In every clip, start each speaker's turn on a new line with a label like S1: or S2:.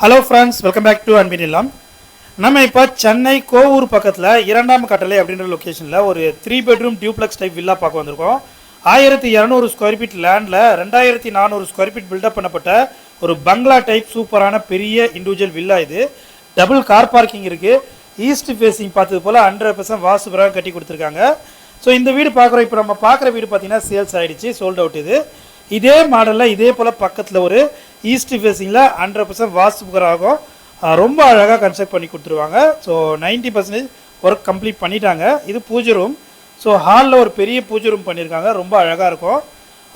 S1: Hello friends, welcome back to அன்பினிலாம். நம்ம இப்போ சென்னை கோவூர் பக்கத்தில் இரண்டாம் கட்டளை அப்படின்ற லொக்கேஷனில் ஒரு 3 பெட்ரூம் டியூப்ளெக்ஸ் டைப் வில்லா பார்க்க வந்திருக்கோம். 1200 ஸ்கொயர் ஃபீட் லேண்டில் 2400 ஸ்கொயர் ஃபீட் பில்டப் பண்ணப்பட்ட ஒரு பங்களா டைப் சூப்பரான பெரிய இண்டிவிஜுவல் வில்லா. இது டபுள் கார் பார்க்கிங் இருக்குது. ஈஸ்ட் ஃபேஸிங் பார்த்தது போல் 100% வாஸ்து பிரகாரம் கட்டி கொடுத்துருக்காங்க. ஸோ இந்த வீடு பார்க்குறோம். இப்போ நம்ம பார்க்குற வீடு பார்த்தீங்கன்னா சேல்ஸ் ஆகிடுச்சு, சோல்ட் அவுட். இதே மாடலில் இதே போல் பக்கத்தில் ஒரு ஈஸ்ட் ஃபேஸிங்கில் 100% வாஸ்து பிரகாரம் ரொம்ப அழகாக கன்ஸ்ட்ரக்ட் பண்ணி கொடுத்துருவாங்க. ஸோ 90% ஒர்க் கம்ப்ளீட் பண்ணிட்டாங்க. இது பூஜை ரூம். ஸோ ஹாலில் ஒரு பெரிய பூஜை ரூம் பண்ணியிருக்காங்க, ரொம்ப அழகாக இருக்கும்.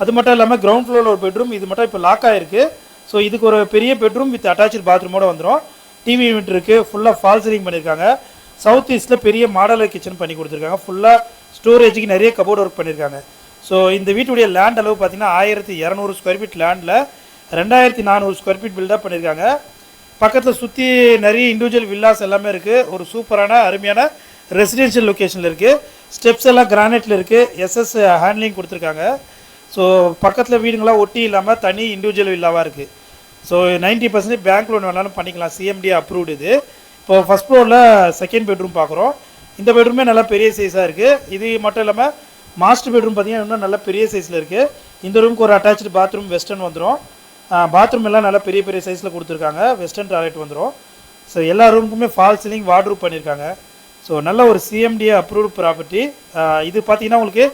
S1: அது மட்டும் இல்லாமல் கிரவுண்ட் ஃப்ளோரில் ஒரு பெட்ரூம், இது மட்டும் இப்போ லாக் ஆகிருக்கு. ஸோ இதுக்கு ஒரு பெரிய பெட்ரூம் வித் அட்டாச்சு பாத்ரூமோடு வந்துடும். டிவி யூனிட் இருக்குது, ஃபுல்லாக ஃபால் சீலிங் பண்ணியிருக்காங்க. சவுத் ஈஸ்ட்டில் பெரிய மாடலர் கிச்சன் பண்ணி கொடுத்துருக்காங்க. ஃபுல்லாக ஸ்டோரேஜுக்கு நிறைய கபோர்டு ஒர்க் பண்ணியிருக்காங்க. ஸோ இந்த வீட்டுடைய லேண்ட் அளவு பார்த்தீங்கன்னா 1200 ஸ்கொயர் ஃபீட் லேண்டில் 2400 ஸ்கொயர் ஃபீட் பில்டப் பண்ணியிருக்காங்க. பக்கத்தில் சுற்றி நிறைய இண்டிவிஜுவல் வில்லாஸ் எல்லாமே இருக்குது. ஒரு சூப்பரான அருமையான ரெசிடென்ஷியல் லொக்கேஷனில் இருக்குது. ஸ்டெப்ஸ் எல்லாம் கிரானைட்டில் இருக்குது. எஸ்எஸ் ஹேண்ட்லிங் கொடுத்துருக்காங்க. ஸோ பக்கத்தில் வீடுங்களாம் ஒட்டி இல்லாமல் தனி இண்டிவிஜுவல் வில்லாவாக இருக்குது. ஸோ 90% பேங்க் லோன் வேணாலும் பண்ணிக்கலாம், சிஎம்டி அப்ரூவ்டு. இது இப்போ ஃபஸ்ட் ஃப்ளோரில் செகண்ட் பெட்ரூம் பார்க்குறோம். இந்த பெட்ரூமே நல்லா பெரிய சைஸாக இருக்குது. இது மட்டும் இல்லாமல் மாஸ்டர் பெட்ரூம் பார்த்தீங்கன்னா இன்னும் நல்ல பெரிய சைஸில் இருக்குது. இந்த ரூமுக்கு ஒரு அட்டாச்சு பாத்ரூம் வெஸ்டர்ன் வந்துடும். பாத்ரூம் எல்லாம் நல்லா பெரிய பெரிய சைஸில் கொடுத்துருக்காங்க. வெஸ்டர்ன் டாய்லெட் வந்துடும். ஸோ எல்லா ரூமுக்குமே ஃபால் சீலிங் வார்ட்ரூப் பண்ணியிருக்காங்க. ஸோ நல்ல ஒரு சிஎம்டிஏ அப்ரூவ்டு ப்ராப்பர்ட்டி. இது பார்த்தீங்கன்னா உங்களுக்கு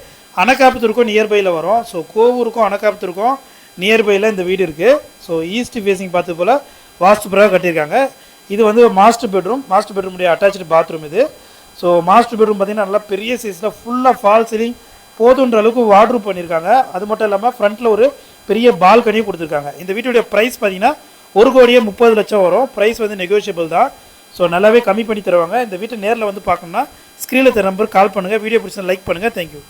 S1: அனகாபுத்தூருக்கும் நியர்பையில் வரும். ஸோ கோவூருக்கும் அனகாபுத்தூருக்கும் நியர்பையில் இந்த வீடு இருக்குது. ஸோ ஈஸ்ட் ஃபேஸிங் பார்த்து போல் வாஸ்து பிரகாரம் கட்டியிருக்காங்க. இது வந்து மாஸ்டர் பெட்ரூம். மாஸ்டர் பெட்ரூமுடைய அட்டாச்சு பாத்ரூம் இது. ஸோ மாஸ்டர் பெட்ரூம் பார்த்தீங்கன்னா நல்லா பெரிய சைஸில் ஃபுல்லாக ஃபால் சீலிங் போதுன்ற அளவுக்கு வார்ட்ரூப் பண்ணியிருக்காங்க. அது மட்டும் இல்லாமல் ஃப்ரண்ட்டில் ஒரு பெரிய பால்கனியும் கொடுத்துருக்காங்க. இந்த வீட்டுடைய ப்ரைஸ் பார்த்தீங்கன்னா 1,30,00,000 வரும். ப்ரைஸ் வந்து நெகோஷியபிள் தான். ஸோ நல்லாவே கம்மி பண்ணி தருவாங்க. இந்த வீட்டை நேரில் வந்து பார்க்கணுன்னா ஸ்க்ரீனில் தர நம்பர் கால் பண்ணுங்கள். வீடியோ பிடிச்சா லைக் பண்ணுங்கள். தேங்க்யூ.